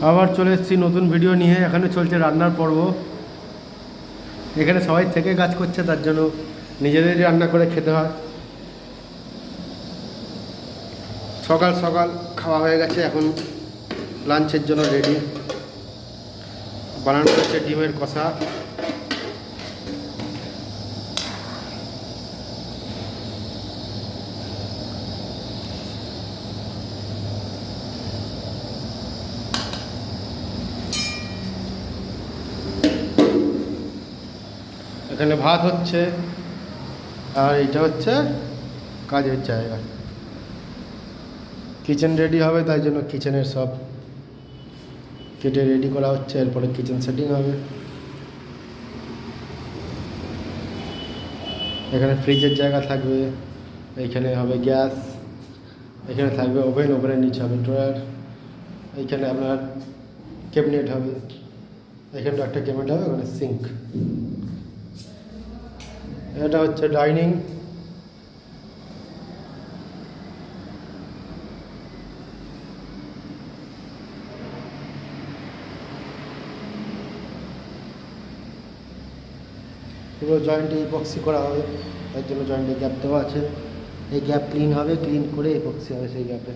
আবার চলে এসেছি নতুন ভিডিও নিয়ে। এখানে চলছে রান্নার পর্ব। এখানে সবাই থেকে কাজ করছে, তার জন্য নিজেদেরই রান্না করে খেতে হয়। সকাল সকাল খাওয়া হয়ে গেছে, এখন লাঞ্চের জন্য রেডি। বানানো হচ্ছে ডিমের কষা। এখানে ভাত হচ্ছে, আর এটা হচ্ছে কাজের জায়গা। কিচেন রেডি হবে, তাই জন্য কিচেনের সব কেটে রেডি করা হচ্ছে। এরপরে কিচেন সেটিং হবে। এখানে ফ্রিজের জায়গা থাকবে, এইখানে হবে গ্যাস, এখানে থাকবে ওভেন, ওভেনের নিচে হবে ড্রয়ার, এইখানে আপনার ক্যাবিনেট হবে, এখানে একটা ক্যাবিনেট হবে, ওখানে সিঙ্ক। এটা হচ্ছে ডাইনিং। পুরো জয়েন্টে ইপক্সি করা হবে, তার জন্য জয়েন্টে গ্যাপ দেওয়া আছে। এই গ্যাপ ক্লিন হবে, ক্লিন করে ইপক্সি হবে সেই গ্যাপে।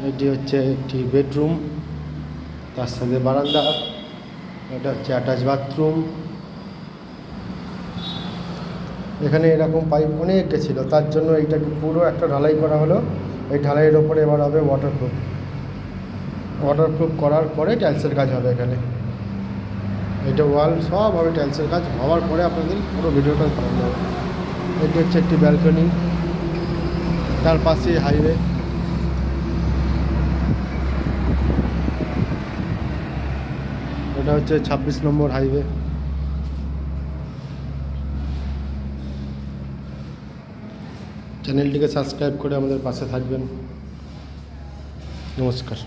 এটি হচ্ছে একটি বেডরুম, তার সাথে বারান্দা। এটা হচ্ছে অ্যাটাচ বাথরুম। এখানে এরকম পাইপ অনেক গেছিলো, তার জন্য এইটাকে পুরো একটা ঢালাই করা হলো। এই ঢালাইয়ের ওপরে এবার হবে ওয়াটারপ্রুফ। ওয়াটারপ্রুফ করার পরে টাইলসের কাজ হবে এখানে। এটা ওয়াল সব হবে টাইলসের কাজ হওয়ার পরে আপনাদের পুরো ভিডিওটা করানো হবে। এটি হচ্ছে একটি ব্যালকনি, তার পাশে হাইওয়ে। এটা হচ্ছে 26 নম্বর হাইওয়ে। চ্যানেলটিকে সাবস্ক্রাইব করে আমাদের পাশে থাকবেন। নমস্কার।